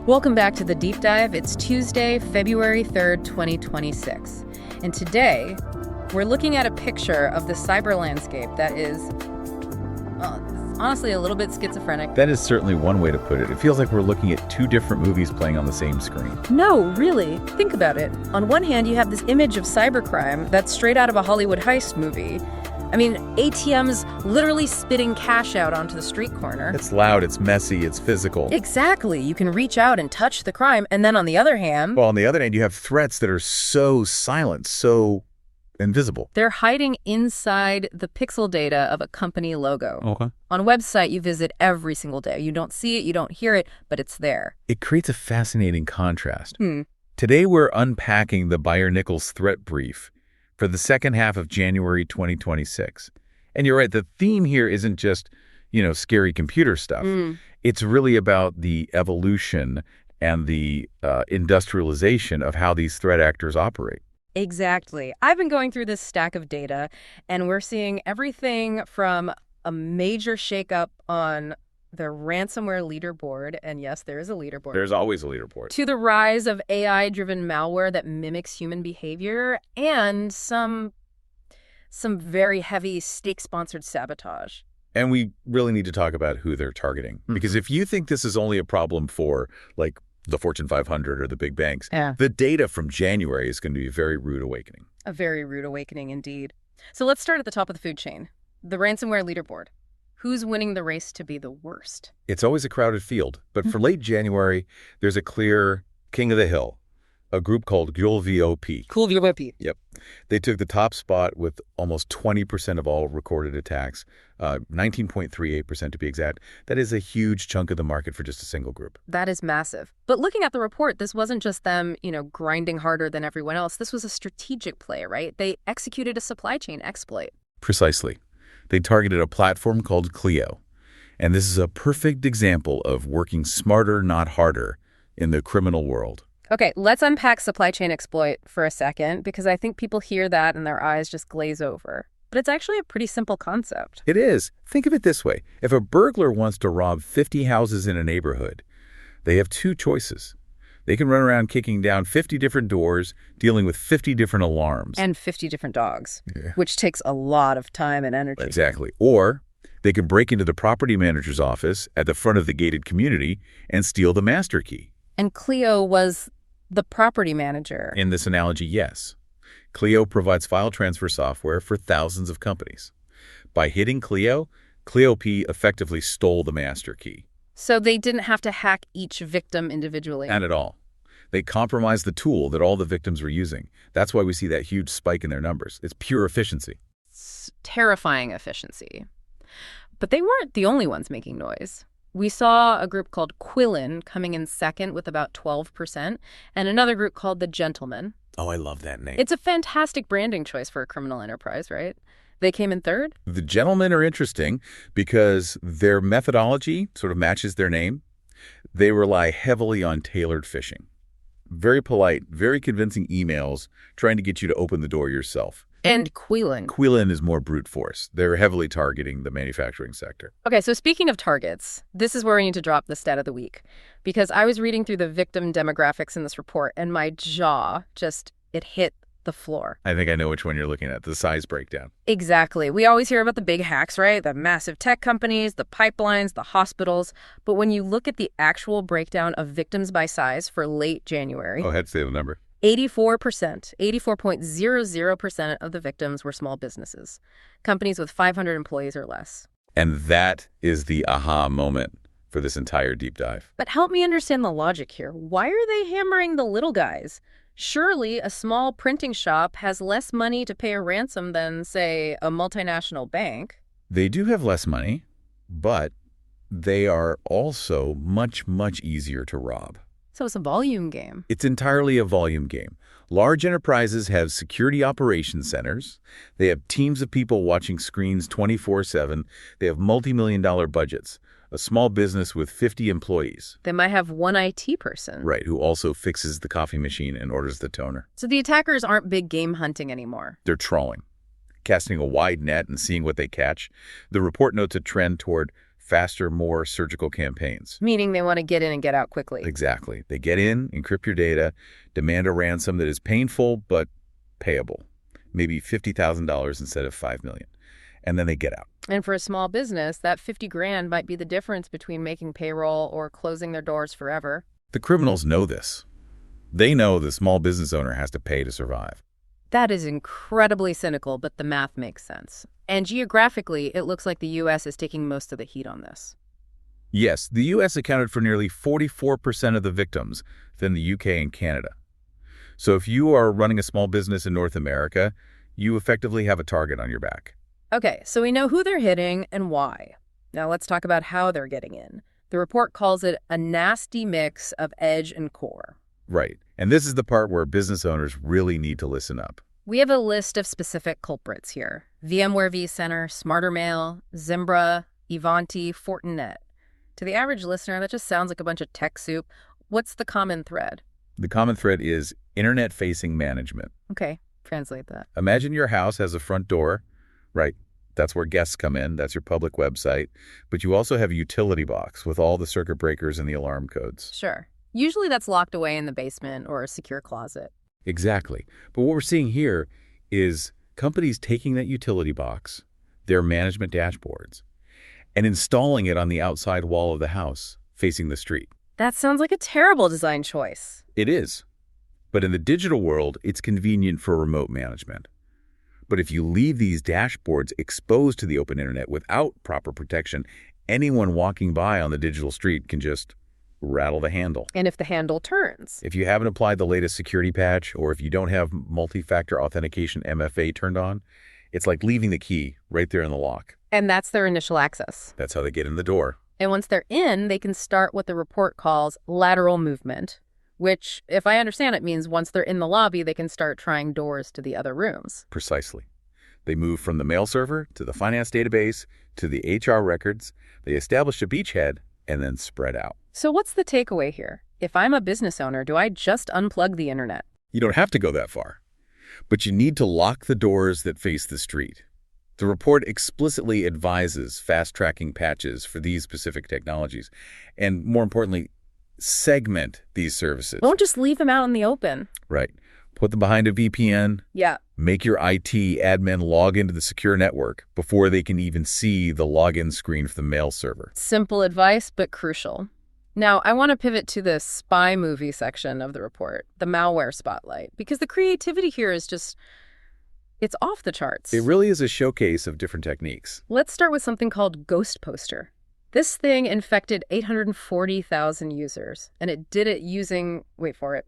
Welcome back to The Deep Dive. It's Tuesday, February 3rd, 2026. And today, we're looking at a picture of the cyber landscape that is, honestly, a little bit schizophrenic. That is certainly one way to put it. It feels like we're looking at two different movies playing on the same screen. No, really. Think about it. On one hand, you have this image of cybercrime that's straight out of a Hollywood heist movie. I mean, ATMs literally spitting cash out onto the street corner. It's loud, it's messy, it's physical. Exactly. You can reach out and touch the crime. And then on the other hand... Well, on the other hand, you have threats that are so silent, so invisible. They're hiding inside the pixel data of a company logo. Okay. On a website you visit every single day. You don't see it, you don't hear it, but it's there. It creates a fascinating contrast. Today we're unpacking the Byer-Nichols threat brief for the second half of January 2026. And you're right, the theme here isn't just, scary computer stuff. It's really about the evolution and the industrialization of how these threat actors operate. Exactly. I've been going through this stack of data, and we're seeing everything from a major shakeup on the ransomware leaderboard, and yes, there is a leaderboard. There's always a leaderboard. To the rise of AI-driven malware that mimics human behavior, and some very heavy state-sponsored sabotage. And we really need to talk about who they're targeting. Because if you think this is only a problem for, the Fortune 500 or the big banks, the data from January is going to be a very rude awakening. A very rude awakening indeed. So let's start at the top of the food chain. The ransomware leaderboard. Who's winning the race to be the worst? It's always a crowded field, but for late January, there's a clear king of the hill, a group called Qilin. Qilin. Yep. They took the top spot with almost 20% of all recorded attacks, 19.38% to be exact. That is a huge chunk of the market for just a single group. That is massive. But looking at the report, this wasn't just them, grinding harder than everyone else. This was a strategic play, right? They executed a supply chain exploit. Precisely. They targeted a platform called Cleo. And this is a perfect example of working smarter, not harder, in the criminal world. Okay, let's unpack supply chain exploit for a second, because I think people hear that and their eyes just glaze over. But it's actually a pretty simple concept. It is. Think of it this way. If a burglar wants to rob 50 houses in a neighborhood, they have two choices. They can run around kicking down 50 different doors, dealing with 50 different alarms. And 50 different dogs, which takes a lot of time and energy. Exactly. Or they can break into the property manager's office at the front of the gated community and steal the master key. And Cleo was the property manager. In this analogy, yes. Cleo provides file transfer software for thousands of companies. By hitting Cleo, Cleo P effectively stole the master key. So they didn't have to hack each victim individually. Not at all. They compromised the tool that all the victims were using. That's why we see that huge spike in their numbers. It's pure efficiency. It's terrifying efficiency. But they weren't the only ones making noise. We saw a group called Qilin coming in second with about 12%, and another group called The Gentlemen. Oh, I love that name. It's a fantastic branding choice for a criminal enterprise, right? They came in third? The Gentlemen are interesting because their methodology sort of matches their name. They rely heavily on tailored phishing. Very polite, very convincing emails trying to get you to open the door yourself. And Qilin. Qilin is more brute force. They're heavily targeting the manufacturing sector. Okay, so speaking of targets, this is where I need to drop the stat of the week. Because I was reading through the victim demographics in this report, and my jaw it hit the floor. I think I know which one you're looking at, the size breakdown. Exactly. We always hear about the big hacks, right? The massive tech companies, the pipelines, the hospitals. But when you look at the actual breakdown of victims by size for late January... Go ahead, say the number. 84% of the victims were small businesses, companies with 500 employees or less. And that is the aha moment for this entire deep dive. But help me understand the logic here. Why are they hammering the little guys? Surely a small printing shop has less money to pay a ransom than, say, a multinational bank. They do have less money, but they are also much, much easier to rob. So it's a volume game. It's entirely a volume game. Large enterprises have security operations centers. They have teams of people watching screens 24/7. They have multi-million-dollar budgets. A small business with 50 employees. They might have one IT person. Right, who also fixes the coffee machine and orders the toner. So the attackers aren't big game hunting anymore. They're trawling, casting a wide net and seeing what they catch. The report notes a trend toward faster, more surgical campaigns. Meaning they want to get in and get out quickly. Exactly. They get in, encrypt your data, demand a ransom that is painful but payable, maybe $50,000 instead of $5 million, and then they get out. And for a small business, that 50 grand might be the difference between making payroll or closing their doors forever. The criminals know this. They know the small business owner has to pay to survive. That is incredibly cynical, but the math makes sense. And geographically, it looks like the U.S. is taking most of the heat on this. Yes, the U.S. accounted for nearly 44% of the victims, then the U.K. and Canada. So if you are running a small business in North America, you effectively have a target on your back. Okay, so we know who they're hitting and why. Now let's talk about how they're getting in. The report calls it a nasty mix of edge and core. Right. And this is the part where business owners really need to listen up. We have a list of specific culprits here. VMware vCenter, SmarterMail, Zimbra, Ivanti, Fortinet. To the average listener, that just sounds like a bunch of tech soup. What's the common thread? The common thread is internet-facing management. Okay, translate that. Imagine your house has a front door. Right. That's where guests come in. That's your public website. But you also have a utility box with all the circuit breakers and the alarm codes. Sure. Usually that's locked away in the basement or a secure closet. Exactly. But what we're seeing here is companies taking that utility box, their management dashboards, and installing it on the outside wall of the house facing the street. That sounds like a terrible design choice. It is. But in the digital world, it's convenient for remote management. But if you leave these dashboards exposed to the open internet without proper protection, anyone walking by on the digital street can just rattle the handle. And if the handle turns? If you haven't applied the latest security patch, or if you don't have multi-factor authentication MFA turned on, it's like leaving the key right there in the lock. And that's their initial access. That's how they get in the door. And once they're in, they can start what the report calls lateral movement, which, if I understand it, means once they're in the lobby, they can start trying doors to the other rooms. Precisely. They move from the mail server to the finance database to the HR records. They establish a beachhead and then spread out. So what's the takeaway here? If I'm a business owner, do I just unplug the internet? You don't have to go that far, but you need to lock the doors that face the street. The report explicitly advises fast-tracking patches for these specific technologies, and more importantly, segment these services. Don't just leave them out in the open. Right. Put them behind a VPN. Yeah. Make your IT admin log into the secure network before they can even see the login screen for the mail server. Simple advice, but crucial. Now, I want to pivot to the spy movie section of the report, the malware spotlight, because the creativity here is just, it's off the charts. It really is a showcase of different techniques. Let's start with something called Ghost Poster. This thing infected 840,000 users, and it did it using, wait for it,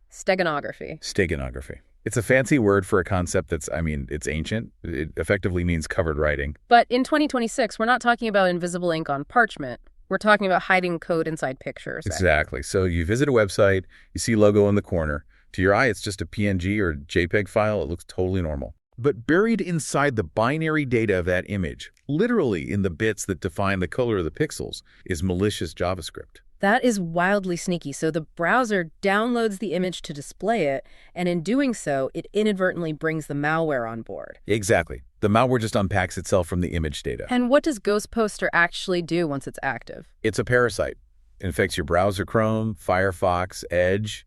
steganography. Steganography. It's a fancy word for a concept that's, it's ancient. It effectively means covered writing. But in 2026, we're not talking about invisible ink on parchment. We're talking about hiding code inside pictures. Right? Exactly. So you visit a website, you see logo in the corner. To your eye, it's just a PNG or JPEG file. It looks totally normal. But buried inside the binary data of that image, literally in the bits that define the color of the pixels, is malicious JavaScript. That is wildly sneaky. So the browser downloads the image to display it, and in doing so, it inadvertently brings the malware on board. Exactly. The malware just unpacks itself from the image data. And what does Ghost Poster actually do once it's active? It's a parasite. It infects your browser Chrome, Firefox, Edge,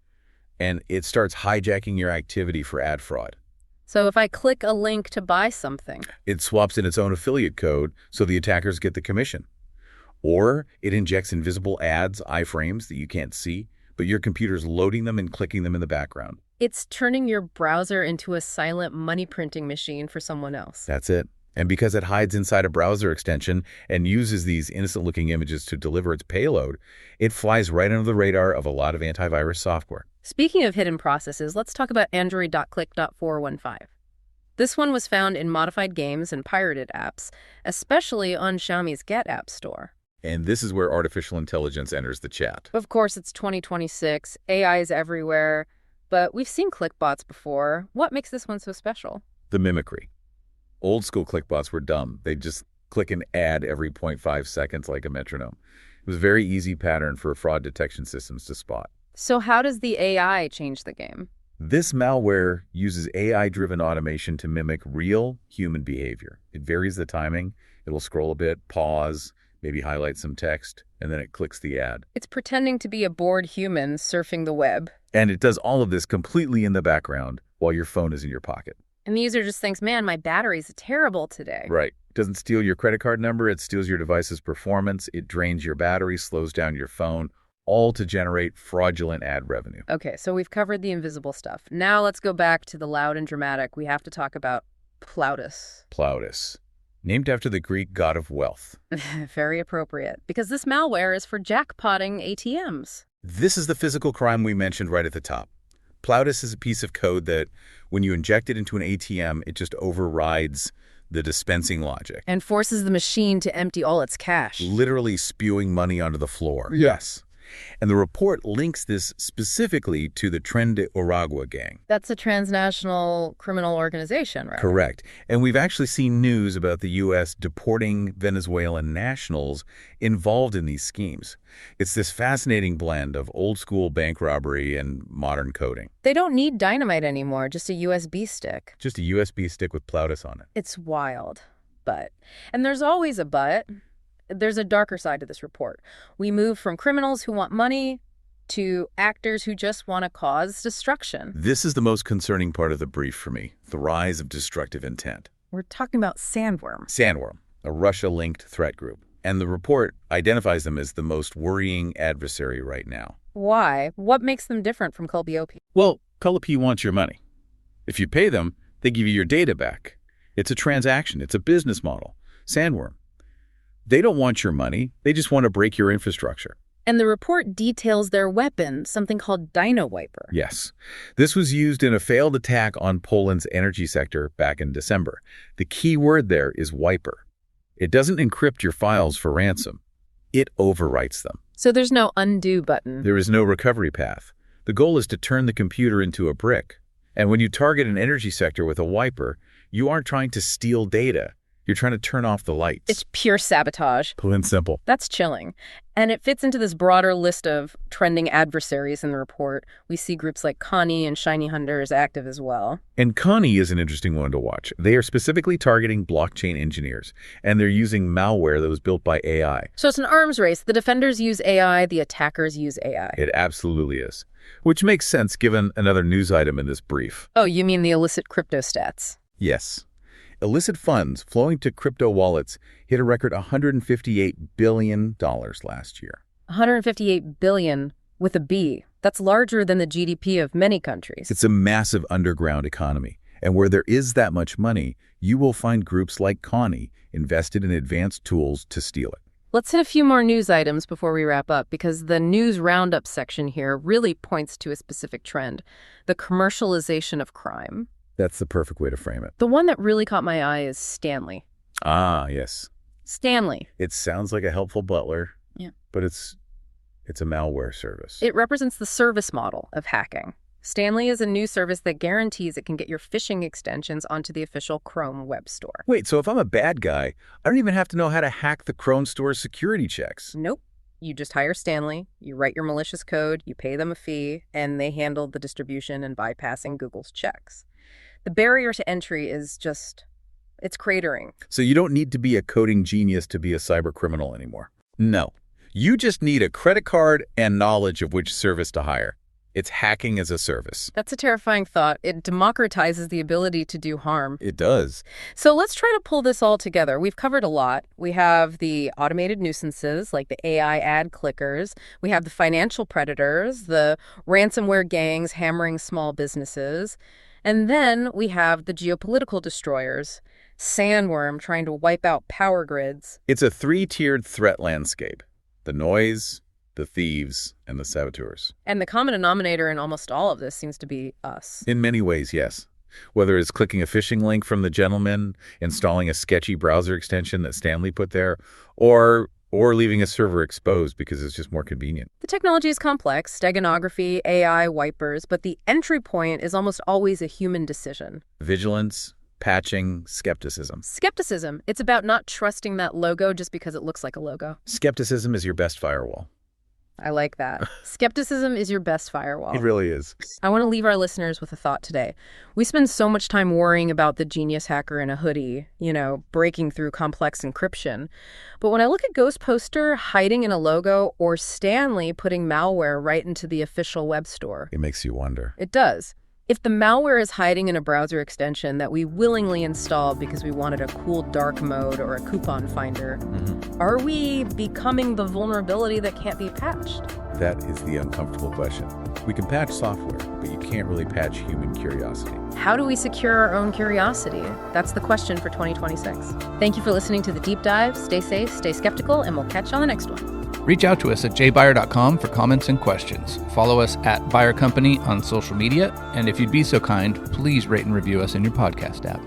and it starts hijacking your activity for ad fraud. So if I click a link to buy something, it swaps in its own affiliate code so the attackers get the commission. Or it injects invisible ads, iframes that you can't see, but your computer's loading them and clicking them in the background. It's turning your browser into a silent money printing machine for someone else. That's it. And because it hides inside a browser extension and uses these innocent-looking images to deliver its payload, it flies right under the radar of a lot of antivirus software. Speaking of hidden processes, let's talk about Android.click.415. This one was found in modified games and pirated apps, especially on Xiaomi's Get app store. And this is where artificial intelligence enters the chat. Of course, it's 2026. AI is everywhere. But we've seen clickbots before. What makes this one so special? The mimicry. Old school clickbots were dumb. They'd just click an ad every 0.5 seconds like a metronome. It was a very easy pattern for fraud detection systems to spot. So how does the AI change the game? This malware uses AI-driven automation to mimic real human behavior. It varies the timing. It'll scroll a bit, pause, maybe highlight some text, and then it clicks the ad. It's pretending to be a bored human surfing the web. And it does all of this completely in the background while your phone is in your pocket. And the user just thinks, man, my battery's terrible today. Right. It doesn't steal your credit card number. It steals your device's performance. It drains your battery, slows down your phone, all to generate fraudulent ad revenue. Okay, so we've covered the invisible stuff. Now let's go back to the loud and dramatic. We have to talk about Plautus. Plautus, named after the Greek god of wealth. Very appropriate, because this malware is for jackpotting ATMs. This is the physical crime we mentioned right at the top. Plautus is a piece of code that, when you inject it into an ATM, it just overrides the dispensing logic. And forces the machine to empty all its cash. Literally spewing money onto the floor. Yes. And the report links this specifically to the Tren de Aragua gang. That's a transnational criminal organization, right? Correct. And we've actually seen news about the U.S. deporting Venezuelan nationals involved in these schemes. It's this fascinating blend of old-school bank robbery and modern coding. They don't need dynamite anymore, just a USB stick. Just a USB stick with Plautus on it. It's wild. And there's always a but. There's a darker side to this report. We move from criminals who want money to actors who just want to cause destruction. This is the most concerning part of the brief for me, the rise of destructive intent. We're talking about Sandworm. Sandworm, a Russia-linked threat group. And the report identifies them as the most worrying adversary right now. Why? What makes them different from Cleo? Well, Cleo wants your money. If you pay them, they give you your data back. It's a transaction. It's a business model. Sandworm. They don't want your money. They just want to break your infrastructure. And the report details their weapon, something called Dino Wiper. Yes. This was used in a failed attack on Poland's energy sector back in December. The key word there is wiper. It doesn't encrypt your files for ransom. It overwrites them. So there's no undo button. There is no recovery path. The goal is to turn the computer into a brick. And when you target an energy sector with a wiper, you aren't trying to steal data. You're trying to turn off the lights. It's pure sabotage. Plain and simple. That's chilling. And it fits into this broader list of trending adversaries in the report. We see groups like Konni and ShinyHunters active as well. And Konni is an interesting one to watch. They are specifically targeting blockchain engineers, and they're using malware that was built by AI. So it's an arms race. The defenders use AI, the attackers use AI. It absolutely is. Which makes sense given another news item in this brief. Oh, you mean the illicit crypto stats? Yes. Illicit funds flowing to crypto wallets hit a record $158 billion last year. $158 billion with a B. That's larger than the GDP of many countries. It's a massive underground economy. And where there is that much money, you will find groups like Konni invested in advanced tools to steal it. Let's hit a few more news items before we wrap up, because the news roundup section here really points to a specific trend, the commercialization of crime. That's the perfect way to frame it. The one that really caught my eye is Stanley. Ah, yes. Stanley. It sounds like a helpful butler, yeah, but it's a malware service. It represents the service model of hacking. Stanley is a new service that guarantees it can get your phishing extensions onto the official Chrome web store. Wait, so if I'm a bad guy, I don't even have to know how to hack the Chrome store's security checks? Nope. You just hire Stanley, you write your malicious code, you pay them a fee, and they handle the distribution and bypassing Google's checks. The barrier to entry is just, it's cratering. So you don't need to be a coding genius to be a cyber criminal anymore. No. You just need a credit card and knowledge of which service to hire. It's hacking as a service. That's a terrifying thought. It democratizes the ability to do harm. It does. So let's try to pull this all together. We've covered a lot. We have the automated nuisances, like the AI ad clickers. We have the financial predators, the ransomware gangs hammering small businesses. And then we have the geopolitical destroyers, Sandworm trying to wipe out power grids. It's a three-tiered threat landscape. The noise, the thieves, and the saboteurs. And the common denominator in almost all of this seems to be us. In many ways, yes. Whether it's clicking a phishing link from The Gentlemen, installing a sketchy browser extension that Stanley put there, or leaving a server exposed because it's just more convenient. The technology is complex, steganography, AI, wipers, but the entry point is almost always a human decision. Vigilance, patching, skepticism. Skepticism. It's about not trusting that logo just because it looks like a logo. Skepticism is your best firewall. I like that. Skepticism is your best firewall. It really is. I want to leave our listeners with a thought today. We spend so much time worrying about the genius hacker in a hoodie, breaking through complex encryption. But when I look at Ghost Poster hiding in a logo or Stanley putting malware right into the official web store, It makes you wonder. it does. If the malware is hiding in a browser extension that we willingly installed because we wanted a cool dark mode or a coupon finder, are we becoming the vulnerability that can't be patched? That is the uncomfortable question. We can patch software, but you can't really patch human curiosity. How do we secure our own curiosity? That's the question for 2026. Thank you for listening to The Deep Dive. Stay safe, stay skeptical, and we'll catch you on the next one. Reach out to us at jbyer.com for comments and questions. Follow us at Byer Company on social media. And if you'd be so kind, please rate and review us in your podcast app.